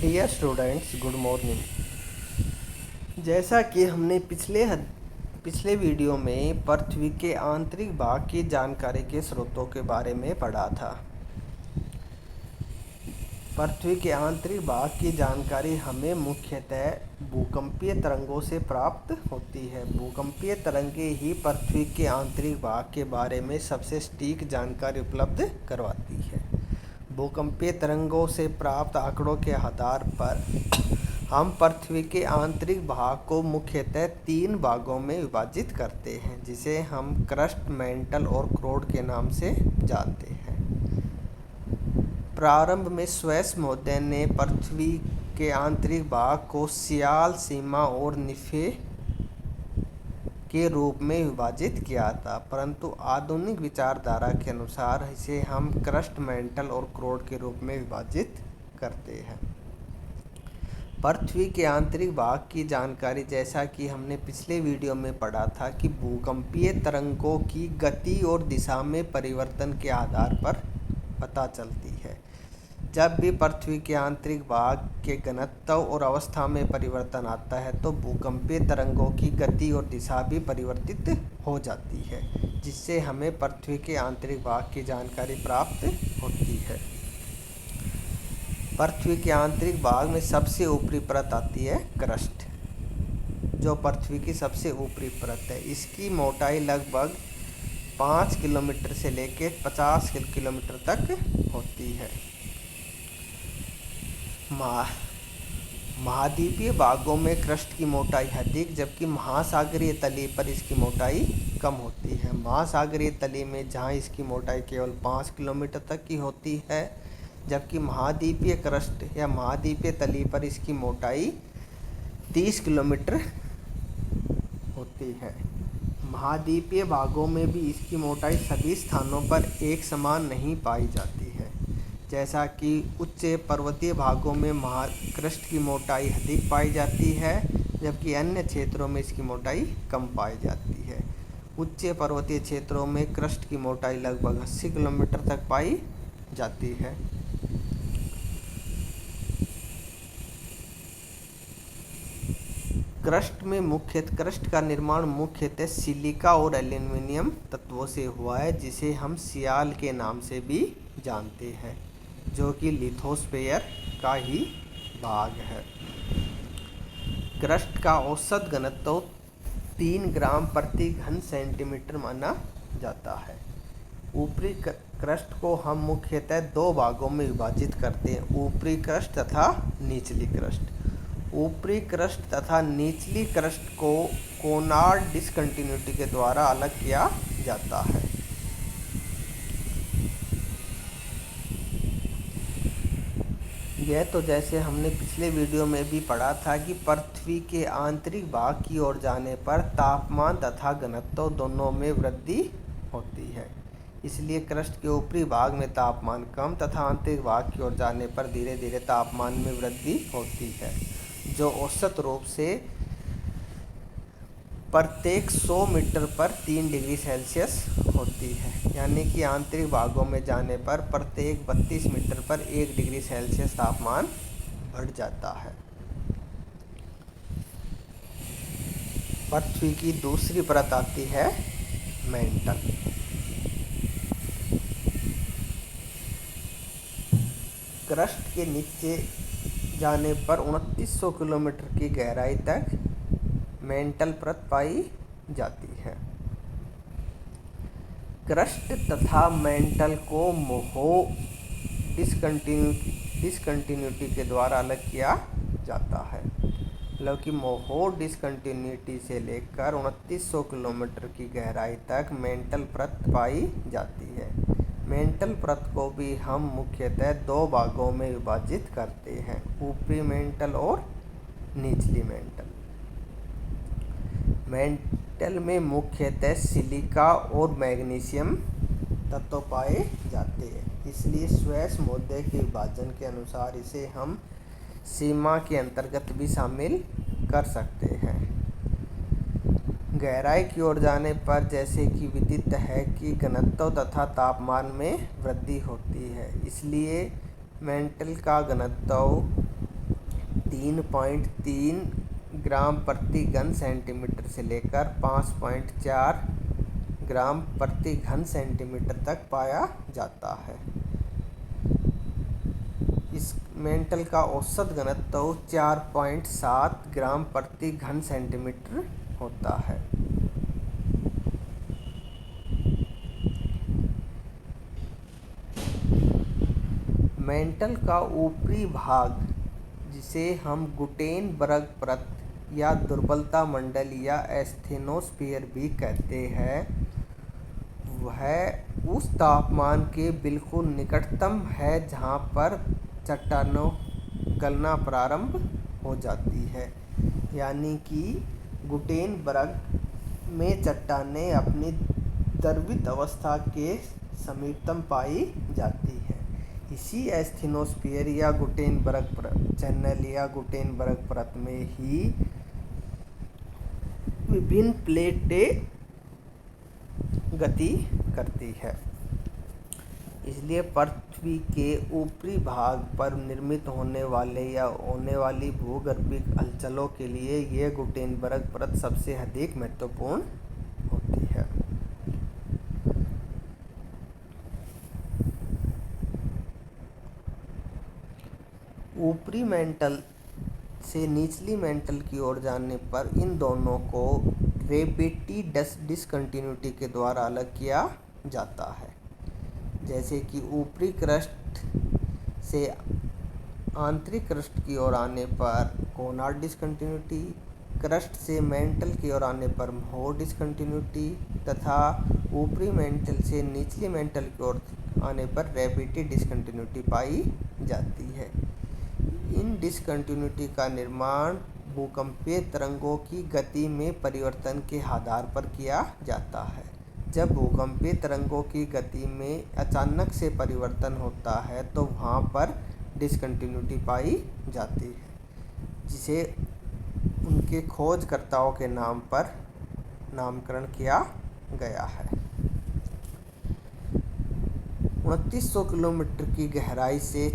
Dear students, good morning. जैसा कि हमने पिछले वीडियो में पृथ्वी के आंतरिक भाग की जानकारी के स्रोतों के बारे में पढ़ा था। पृथ्वी के आंतरिक भाग की जानकारी हमें मुख्यतः भूकंपीय तरंगों से प्राप्त होती है। भूकंपीय तरंगें ही पृथ्वी के आंतरिक भाग के बारे में सबसे सटीक जानकारी उपलब्ध करवाती है। भूकंपीय तरंगों से प्राप्त आंकड़ों के आधार पर हम पृथ्वी के आंतरिक भाग को मुख्यतः 3 भागों में विभाजित करते हैं, जिसे हम क्रस्ट, मैंटल और क्रोड के नाम से जानते हैं। प्रारंभ में स्वैसमोद्य ने पृथ्वी के आंतरिक भाग को सियाल, सीमा और निफे के रूप में विभाजित किया था, परंतु आधुनिक विचारधारा के अनुसार इसे हम क्रस्ट, मैंटल और क्रोड के रूप में विभाजित करते हैं। पृथ्वी के आंतरिक भाग की जानकारी, जैसा कि हमने पिछले वीडियो में पढ़ा था, कि भूकंपीय तरंगों की गति और दिशा में परिवर्तन के आधार पर पता चलती है। जब भी पृथ्वी के आंतरिक भाग के घनत्व और अवस्था में परिवर्तन आता है तो भूकंपीय तरंगों की गति और दिशा भी परिवर्तित हो जाती है, जिससे हमें पृथ्वी के आंतरिक भाग की जानकारी प्राप्त होती है। पृथ्वी के आंतरिक भाग में सबसे ऊपरी परत आती है क्रस्ट, जो पृथ्वी की सबसे ऊपरी परत है। इसकी मोटाई लगभग 5 किलोमीटर से लेकर 50 किलोमीटर तक होती है। महाद्वीपीय भागों में क्रस्ट की मोटाई अधिक, जबकि महासागरीय तली पर इसकी मोटाई कम होती है। महासागरीय तली में जहां इसकी मोटाई केवल 5 किलोमीटर तक की होती है, जबकि महाद्वीपीय क्रस्ट या महाद्वीपीय तली पर इसकी मोटाई 30 किलोमीटर होती है। महाद्वीपीय भागों में भी इसकी मोटाई सभी स्थानों पर एक समान नहीं पाई जाती है। जैसा कि उच्च पर्वतीय भागों में क्रस्ट की मोटाई अधिक पाई जाती है, जबकि अन्य क्षेत्रों में इसकी मोटाई कम पाई जाती है। उच्च पर्वतीय क्षेत्रों में क्रस्ट की मोटाई लगभग 80 किलोमीटर तक पाई जाती है। क्रस्ट का निर्माण मुख्यतः सिलिका और एल्यूमीनियम तत्वों से हुआ है, जिसे हम सियाल के नाम से भी जानते हैं, जो कि लिथोस्फीयर का ही भाग है। क्रस्ट का औसत घनत्व 3 ग्राम प्रति घन सेंटीमीटर माना जाता है। ऊपरी क्रस्ट को हम मुख्यतः 2 भागों में विभाजित करते हैं, ऊपरी क्रस्ट तथा निचली क्रस्ट। ऊपरी क्रस्ट तथा निचली क्रस्ट को कोनार्ड डिसकंटिन्यूटी के द्वारा अलग किया जाता है। यह तो जैसे हमने पिछले वीडियो में भी पढ़ा था कि पृथ्वी के आंतरिक भाग की ओर जाने पर तापमान तथा घनत्व दोनों में वृद्धि होती है। इसलिए क्रस्ट के ऊपरी भाग में तापमान कम तथा आंतरिक भाग की ओर जाने पर धीरे धीरे तापमान में वृद्धि होती है, जो औसत रूप से प्रत्येक 100 मीटर पर 3 डिग्री सेल्सियस होती है। यानी कि आंतरिक भागों में जाने पर प्रत्येक 32 मीटर पर 1 डिग्री सेल्सियस तापमान बढ़ जाता है। पृथ्वी की दूसरी परत आती है मैंटल। क्रस्ट के नीचे जाने पर 2900 किलोमीटर की गहराई तक मैंटल परत पाई जाती है। क्रस्ट तथा मैंटल को मोहो डिसकंटिन्यूटी के द्वारा अलग किया जाता है। मतलब कि मोहो डिसकंटिन्यूटी से लेकर 2900 किलोमीटर की गहराई तक मैंटल परत पाई जाती है। मैंटल परत को भी हम मुख्यतः 2 भागों में विभाजित करते हैं, ऊपरी मैंटल और निचली मैंटल। मैंटल में मुख्यतः सिलिका और मैग्नीशियम तत्व पाए जाते हैं, इसलिए स्वैसमोद्य के विभाजन के अनुसार इसे हम सीमा के अंतर्गत भी शामिल कर सकते हैं। गहराई की ओर जाने पर जैसे कि विदित है कि घनत्व तथा तापमान में वृद्धि होती है, इसलिए मैंटल का घनत्व 3.3 ग्राम प्रति घन सेंटीमीटर से लेकर 5.4 ग्राम प्रति घन सेंटीमीटर तक पाया जाता है। इस मेंटल का औसत घनत्व 4.7 ग्राम प्रति घन सेंटीमीटर होता है। मेंटल का ऊपरी भाग, जिसे हम गुटेनबर्ग परत या दुर्बलता मंडल या एस्थेनोस्फीयर भी कहते हैं, वह उस तापमान के बिल्कुल निकटतम है जहां पर चट्टानों गलना प्रारंभ हो जाती है। यानी कि गुटेनबर्ग में चट्टानें अपनी द्रवित अवस्था के समीपतम पाई जाती है। इसी एस्थेनोस्फीयर या गुटेनबर्ग चैनल या गुटेनबर्ग परत में ही विभिन्न प्लेटें गति करती है। इसलिए पृथ्वी के ऊपरी भाग पर निर्मित होने वाले या होने वाली भूगर्भिक हलचलों के लिए यह गुटेनबर्ग परत सबसे अधिक महत्वपूर्ण होती है। ऊपरी मेंटल से निचली मेंटल की ओर जाने पर इन दोनों को ग्रेविटी डिसकंटिन्यूटी के द्वारा अलग किया जाता है। जैसे कि ऊपरी क्रस्ट से आंतरिक क्रस्ट की ओर आने पर कोनार्ड डिसकंटिन्यूटी, क्रस्ट से मेंटल की ओर आने पर मोर डिसकंटिन्यूटी तथा ऊपरी मेंटल से निचली मेंटल की ओर आने पर रैपिड डिसकंटिन्यूटी पाई जाती है। इन डिसकंटिन्यूटी का निर्माण भूकंपीय तरंगों की गति में परिवर्तन के आधार पर किया जाता है। जब भूकंपीय तरंगों की गति में अचानक से परिवर्तन होता है तो वहाँ पर डिसकंटिन्यूटी पाई जाती है, जिसे उनके खोजकर्ताओं के नाम पर नामकरण किया गया है। 2900 किलोमीटर की गहराई से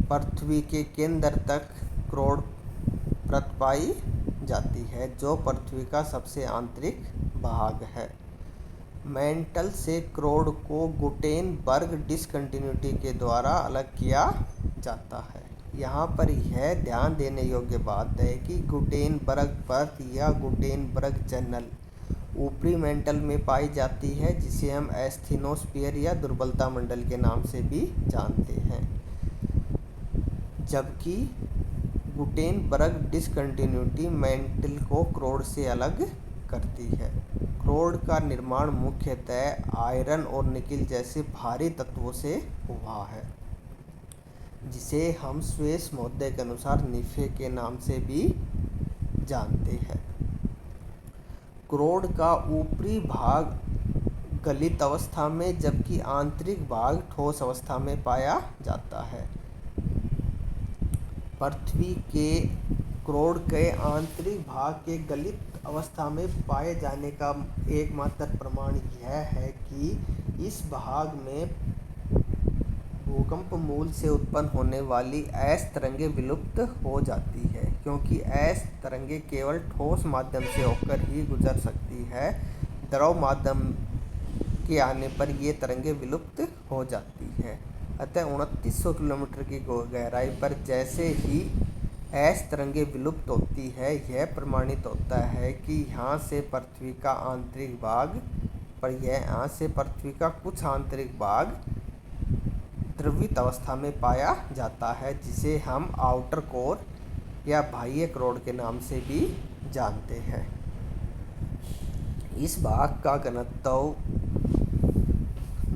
पृथ्वी के केंद्र तक क्रोड परत पाई जाती है, जो पृथ्वी का सबसे आंतरिक भाग है। मेंटल से क्रोड को गुटेनबर्ग डिसकंटिन्यूटी के द्वारा अलग किया जाता है। यहाँ पर यह ध्यान देने योग्य बात है कि गुटेनबर्ग परत या गुटेनबर्ग चैनल ऊपरी मेंटल में पाई जाती है, जिसे हम एस्थेनोस्फीयर या दुर्बलता मंडल के नाम से भी जानते हैं, जबकि गुटेनबर्ग डिसकंटिन्यूटी मेंटल को क्रोड से अलग करती है। क्रोड का निर्माण मुख्यतः आयरन और निकेल जैसे भारी तत्वों से हुआ है, जिसे हम स्वेस महोदय के अनुसार निफे के नाम से भी जानते हैं। क्रोड का ऊपरी भाग गलित अवस्था में जबकि आंतरिक भाग ठोस अवस्था में पाया जाता है। पृथ्वी के क्रोड के आंतरिक भाग के गलित अवस्था में पाए जाने का एकमात्र प्रमाण यह है कि इस भाग में भूकंप मूल से उत्पन्न होने वाली ऐश तरंगें विलुप्त हो जाती है, क्योंकि ऐश तरंगें केवल ठोस माध्यम से होकर ही गुजर सकती है। द्रव माध्यम के आने पर ये तरंगें विलुप्त हो जाती है। अतः 2900 किलोमीटर की गहराई पर जैसे ही ऐश तरंगें विलुप्त होती है, यह प्रमाणित होता है कि यहाँ से पृथ्वी का आंतरिक भाग यहाँ से पृथ्वी का कुछ आंतरिक भाग द्रवित अवस्था में पाया जाता है, जिसे हम आउटर कोर या बाह्य क्रोड के नाम से भी जानते हैं। इस भाग का घनत्व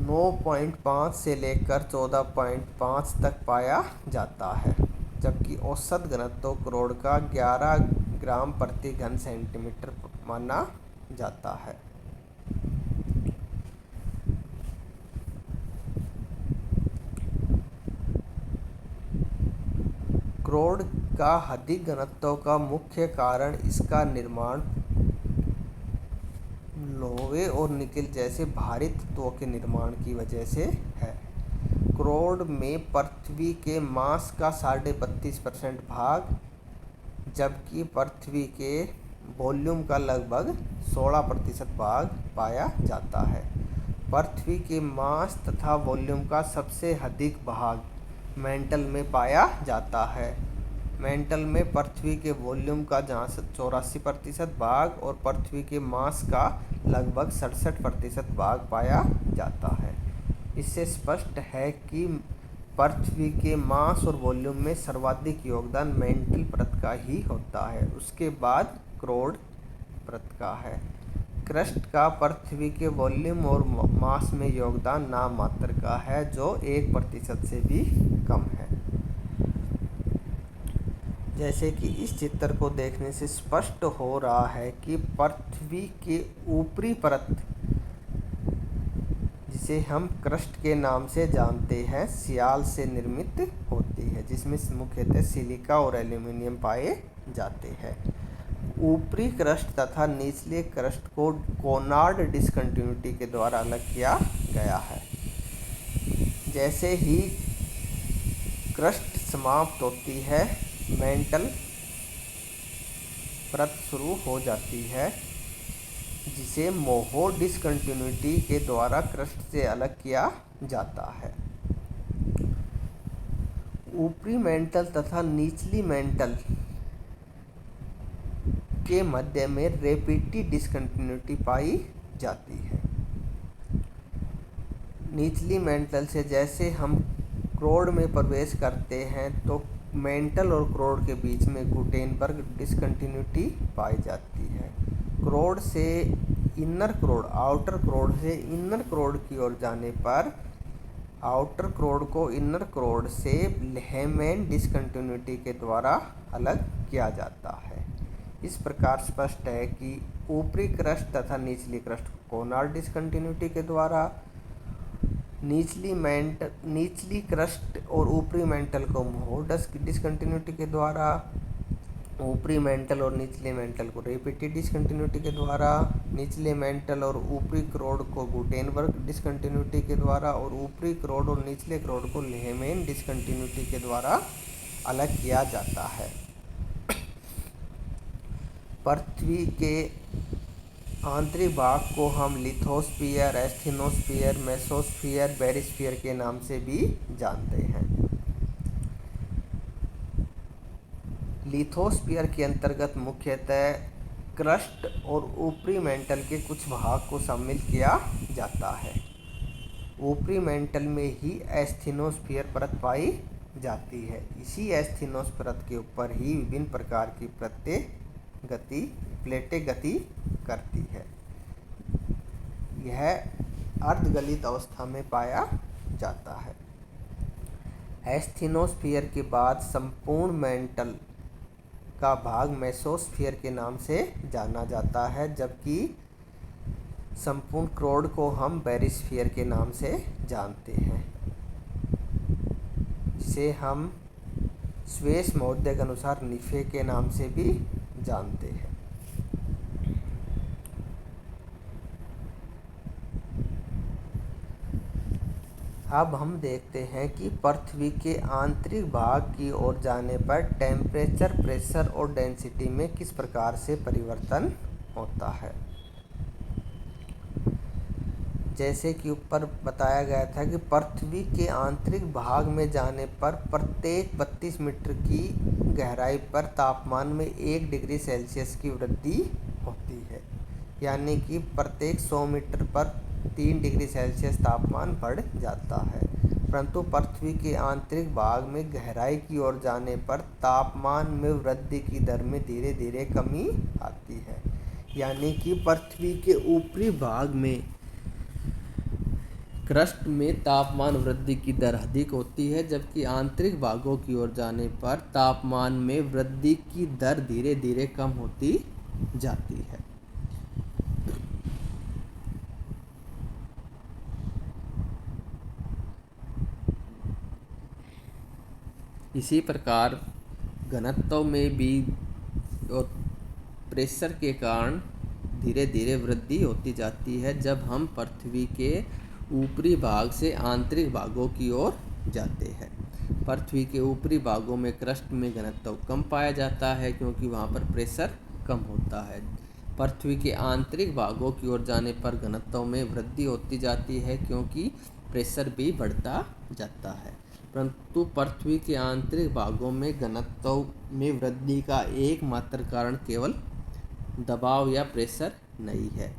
9.5 से लेकर 14.5 तक पाया जाता है, जबकि औसत घनत्व क्रोड का 11 ग्राम प्रति घन सेंटीमीटर माना जाता है। क्रोड का अधिक घनत्व का मुख्य कारण इसका निर्माण लोहे और निकेल जैसे भारी तत्वों के निर्माण की वजह से है। क्रोड में पृथ्वी के मास का 32.5% भाग, जबकि पृथ्वी के वॉल्यूम का लगभग 16% भाग पाया जाता है। पृथ्वी के मास तथा वॉल्यूम का सबसे अधिक भाग मेंटल में पाया जाता है। मेंटल में पृथ्वी के वॉल्यूम का जहाँ 84% भाग और पृथ्वी के मास का लगभग 67% भाग पाया जाता है। इससे स्पष्ट है कि पृथ्वी के मास और वॉल्यूम में सर्वाधिक योगदान मेंटल परत का ही होता है, उसके बाद क्रोड परत का है। क्रस्ट का पृथ्वी के वॉल्यूम और मास में योगदान नाम मात्र का है, जो 1% से भी कम है। जैसे कि इस चित्र को देखने से स्पष्ट हो रहा है कि पृथ्वी के ऊपरी परत, जिसे हम क्रस्ट के नाम से जानते हैं, सियाल से निर्मित होती है, जिसमें मुख्यतः सिलिका और एल्यूमिनियम पाए जाते हैं। ऊपरी क्रस्ट तथा निचले क्रस्ट को कोनार्ड डिस्कंटिन्यूटी के द्वारा अलग किया गया है। जैसे ही क्रस्ट समाप्त होती है, मेंटल परत शुरू हो जाती है, जिसे मोहो डिस्कंटिन्यूटी के द्वारा क्रस्ट से अलग किया जाता है। ऊपरी मेंटल तथा निचली मेंटल के मध्य में रैपिड डिस्कंटिन्यूटी पाई जाती है। निचली मेंटल से जैसे हम क्रोड में प्रवेश करते हैं तो मेंटल और क्रोड के बीच में गुटेनबर्ग डिस्कंटिन्यूटी पाई जाती है। क्रोड से इनर क्रोड, आउटर क्रोड से इनर क्रोड की ओर जाने पर आउटर क्रोड को इनर क्रोड से लेहमैन डिस्कंटिन्यूटी के द्वारा अलग किया जाता है। इस प्रकार स्पष्ट है कि ऊपरी क्रस्ट तथा निचली क्रस्ट कोनार्ड डिस्कंटिन्यूटी के द्वारा, निचली क्रस्ट और ऊपरी मेंटल को मोहो डिस्कंटिन्यूटी के द्वारा, ऊपरी मेंटल और निचले मेंटल को रैपिड डिस्कंटिन्यूटी के द्वारा, निचले मेंटल और ऊपरी क्रोड को गुटेनबर्ग डिस्कंटिन्यूटी के द्वारा और ऊपरी क्रोड और निचले क्रोड को लेहमैन डिस्कंटिन्यूटी के द्वारा अलग किया जाता है। पृथ्वी के आंतरिक भाग को हम लिथोस्फीयर, एस्थेनोस्फीयर, मेसोस्फीयर, बेरिस्फीयर के नाम से भी जानते हैं। लिथोस्फीयर के अंतर्गत मुख्यतः क्रस्ट और ऊपरी मेंटल के कुछ भाग को शामिल किया जाता है। ऊपरी मेंटल में ही एस्थेनोस्फीयर परत पाई जाती है। इसी एस्थेनोस्फीयर परत के ऊपर ही विभिन्न प्रकार की प्लेटें गति करती है। यह अर्धगलित अवस्था में पाया जाता है। एस्थेनोस्फीयर के बाद संपूर्ण मेंटल का भाग मेसोस्फीयर के नाम से जाना जाता है, जबकि संपूर्ण क्रोड को हम बेरिस्फीयर के नाम से जानते हैं, जिसे हम स्वेस महोदय के अनुसार निफे के नाम से भी जानते हैं। अब हम देखते हैं कि पृथ्वी के आंतरिक भाग की ओर जाने पर टेम्परेचर, प्रेशर और डेंसिटी में किस प्रकार से परिवर्तन होता है। जैसे कि ऊपर बताया गया था कि पृथ्वी के आंतरिक भाग में जाने पर प्रत्येक 32 मीटर की गहराई पर तापमान में 1 डिग्री सेल्सियस की वृद्धि होती है, यानी कि प्रत्येक 100 मीटर पर 3 डिग्री सेल्सियस तापमान बढ़ जाता है। परंतु पृथ्वी के आंतरिक भाग में गहराई की ओर जाने पर तापमान में वृद्धि की दर में धीरे धीरे कमी आती है, यानी कि पृथ्वी के ऊपरी भाग में क्रस्ट में तापमान वृद्धि की दर अधिक होती है, जबकि आंतरिक भागों की ओर जाने पर तापमान में वृद्धि की दर धीरे धीरे कम होती जाती है। इसी प्रकार घनत्व में भी और प्रेशर के कारण धीरे धीरे वृद्धि होती जाती है जब हम पृथ्वी के ऊपरी भाग से आंतरिक भागों की ओर जाते हैं। पृथ्वी के ऊपरी भागों में क्रस्ट में घनत्व कम पाया जाता है क्योंकि वहाँ पर प्रेशर कम होता है। पृथ्वी के आंतरिक भागों की ओर जाने पर घनत्व में वृद्धि होती जाती है क्योंकि प्रेशर भी बढ़ता जाता है। परंतु पृथ्वी के आंतरिक भागों में घनत्व में वृद्धि का एकमात्र कारण केवल दबाव या प्रेशर नहीं है।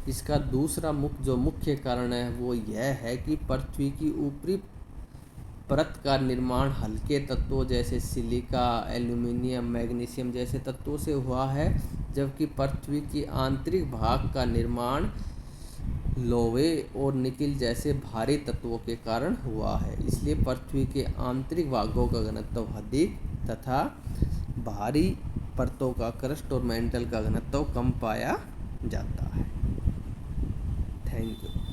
इसका दूसरा मुख्य कारण है वो यह है कि पृथ्वी की ऊपरी परत का निर्माण हल्के तत्वों जैसे सिलिका, एल्यूमीनियम, मैग्नीशियम जैसे तत्वों से हुआ है, जबकि पृथ्वी की आंतरिक भाग का निर्माण लोहे और निकिल जैसे भारी तत्वों के कारण हुआ है। इसलिए पृथ्वी के आंतरिक भागों का घनत्व अधिक तथा भारी परतों का क्रस्ट और मेंटल का घनत्व कम पाया जाता है। Thank you.